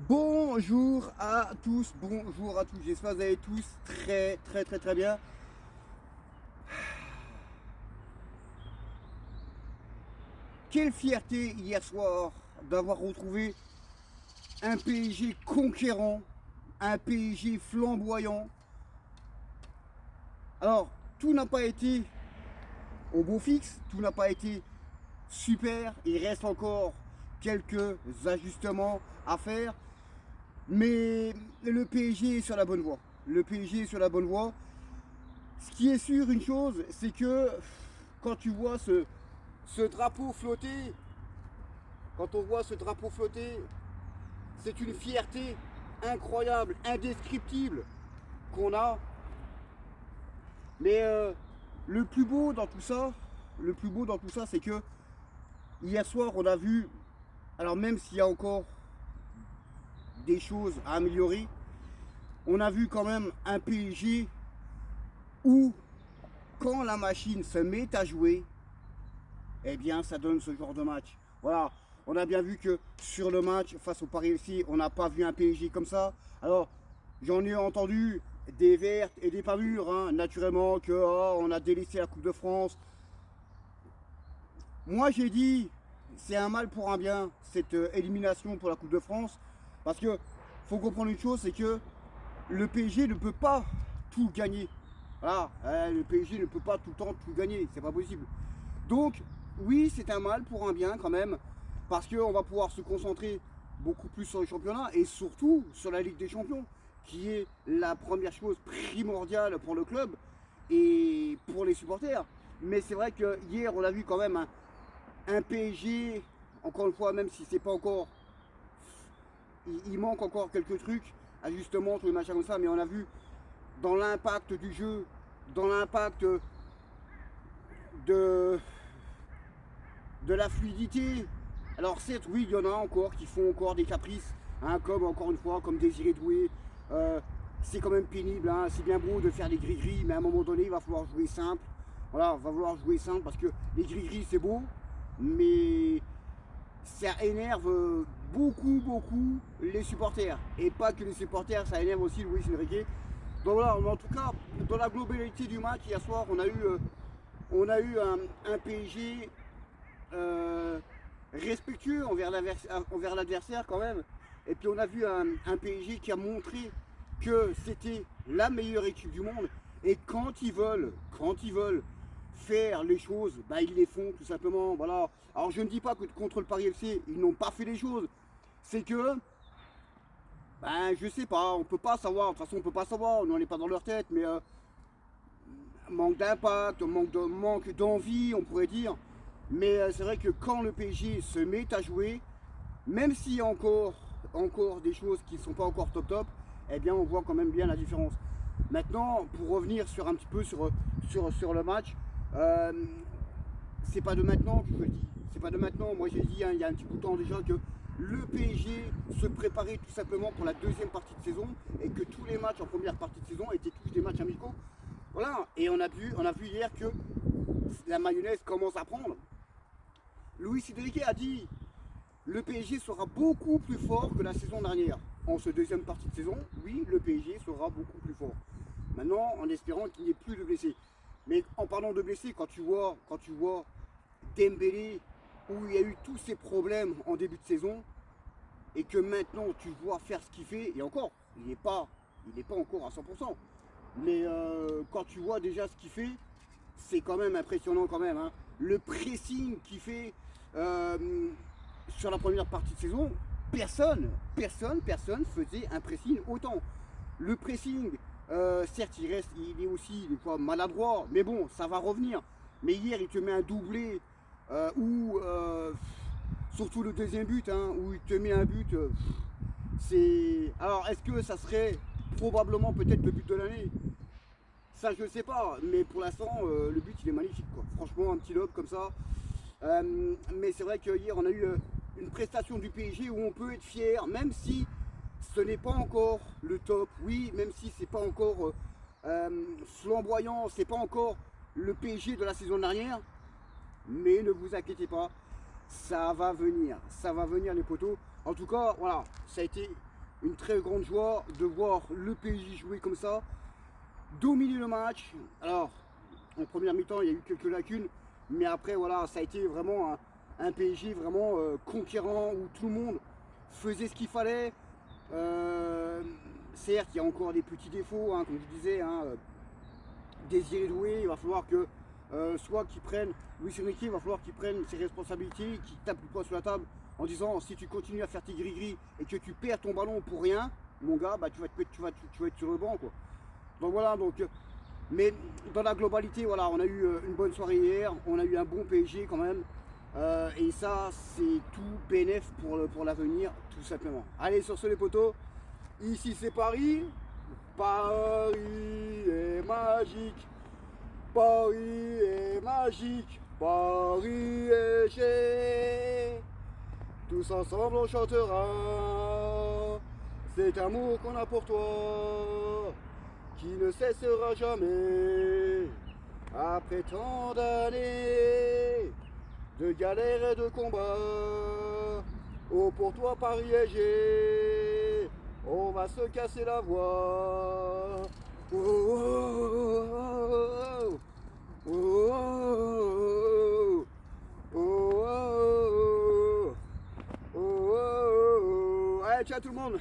Bonjour à tous, j'espère que vous allez tous très bien. Quelle fierté hier soir d'avoir retrouvé un PSG conquérant, un PSG flamboyant. Alors, tout n'a pas été au beau fixe, tout n'a pas été super, il reste encore quelques ajustements à faire, mais le PSG est sur la bonne voie. Le PSG est sur la bonne voie. Ce qui est sûr, une chose, c'est que quand tu vois ce drapeau flotter, quand on voit ce drapeau flotter, c'est une fierté incroyable, indescriptible qu'on a. Mais le plus beau dans tout ça, c'est que hier soir, on a vu, alors même s'il y a encore des choses à améliorer, on a vu quand même un PSG où, quand la machine se met à jouer, eh bien, ça donne ce genre de match. Voilà, on a bien vu que sur le match face au Paris FC, on n'a pas vu un PSG comme ça. Alors, j'en ai entendu des vertes et des pas mûres, hein, naturellement, que on a délaissé la Coupe de France. Moi, j'ai dit, c'est un mal pour un bien, cette élimination pour la Coupe de France. Parce que faut comprendre une chose, c'est que le PSG ne peut pas tout gagner. Voilà, le PSG ne peut pas tout le temps tout gagner, c'est pas possible. Donc, oui, c'est un mal pour un bien quand même, parce qu'on va pouvoir se concentrer beaucoup plus sur le championnat et surtout sur la Ligue des Champions, qui est la première chose primordiale pour le club et pour les supporters. Mais c'est vrai que hier, on a vu quand même un PSG, encore une fois, même si c'est pas encore, il manque encore quelques trucs, ajustements, tous les machins comme ça, mais on a vu dans l'impact du jeu, dans l'impact de, de la fluidité. Alors certes, oui, il y en a encore qui font encore des caprices, hein, comme encore une fois, comme Désiré Doué. C'est quand même pénible, hein, c'est bien beau de faire des gris-gris, mais à un moment donné, il va falloir jouer simple. Voilà, il va falloir jouer simple parce que les gris-gris, c'est beau, mais ça énerve beaucoup les supporters. Et pas que les supporters, ça énerve aussi Luis Enrique. Donc voilà, en tout cas, dans la globalité du match, hier soir, on a eu un PSG respectueux envers l'adversaire quand même. Et puis on a vu un PSG qui a montré que c'était la meilleure équipe du monde. Et quand ils veulent faire les choses, bah, ils les font tout simplement. Voilà. Alors je ne dis pas que contre le Paris FC, ils n'ont pas fait les choses. C'est que, ben je sais pas, on peut pas savoir. De toute façon, on peut pas savoir. On n'en est pas dans leur tête, mais manque d'impact, manque d'envie, on pourrait dire. Mais c'est vrai que quand le PSG se met à jouer, même s'il y a encore des choses qui ne sont pas encore top, eh bien on voit quand même bien la différence. Maintenant, pour revenir sur un petit peu sur le match, c'est pas de maintenant que je le dis. C'est pas de maintenant. Moi j'ai dit, hein, il y a un petit bout de temps déjà, que le PSG se préparait tout simplement pour la deuxième partie de saison et que tous les matchs en première partie de saison étaient tous des matchs amicaux. Voilà, et on a vu hier que la mayonnaise commence à prendre. Luis Enrique a dit le PSG sera beaucoup plus fort que la saison dernière. En ce deuxième partie de saison, oui, le PSG sera beaucoup plus fort. Maintenant, en espérant qu'il n'y ait plus de blessés. Mais en parlant de blessés, quand tu vois Dembélé, où il y a eu tous ces problèmes en début de saison, et que maintenant tu vois faire ce qu'il fait, et encore, il n'est pas encore à 100%. Mais quand tu vois déjà ce qu'il fait, c'est quand même impressionnant quand même, hein. Le pressing qu'il fait sur la première partie de saison, personne faisait un pressing autant. Le pressing, certes, il est aussi des fois maladroit, mais bon, ça va revenir. Mais hier, il te met un doublé où, surtout le deuxième but, hein, où il te met un but. C'est. Alors, est-ce que ça serait probablement peut-être le but de l'année? Ça, je ne sais pas, mais pour l'instant, le but il est magnifique, quoi. Franchement, un petit lob comme ça. Mais c'est vrai que hier, on a eu une prestation du PSG où on peut être fier, même si ce n'est pas encore le top. Oui, même si c'est pas encore flamboyant, c'est pas encore le PSG de la saison dernière. Mais ne vous inquiétez pas, ça va venir les poteaux. En tout cas, voilà, ça a été une très grande joie de voir le PSG jouer comme ça, dominer le match. Alors, en première mi-temps, il y a eu quelques lacunes, mais après, voilà, ça a été vraiment un PSG vraiment conquérant où tout le monde faisait ce qu'il fallait. Certes, il y a encore des petits défauts, hein, comme je disais, hein, Désiré Doué, il va falloir que soit qu'il prenne, Luis Enrique, il va falloir qu'il prenne ses responsabilités, qu'il tape le poing sur la table en disant si tu continues à faire tes gris-gris et que tu perds ton ballon pour rien, mon gars, bah, tu vas être sur le banc, quoi. Donc voilà, mais dans la globalité, voilà, on a eu une bonne soirée hier, on a eu un bon PSG quand même. Et ça, c'est tout bénéf pour l'avenir, tout simplement. Allez, sur ce les potos, ici c'est Paris. Paris est magique. Paris est magique. Paris est cher. Tous ensemble on chantera cet amour qu'on a pour toi, qui ne cessera jamais après tant d'années de galères et de combats. Oh, pour toi Paris est gai, on va se casser la voix. Oh, oh, oh, oh, oh, oh, oh, oh, oh, oh. Allez, ciao tout le monde.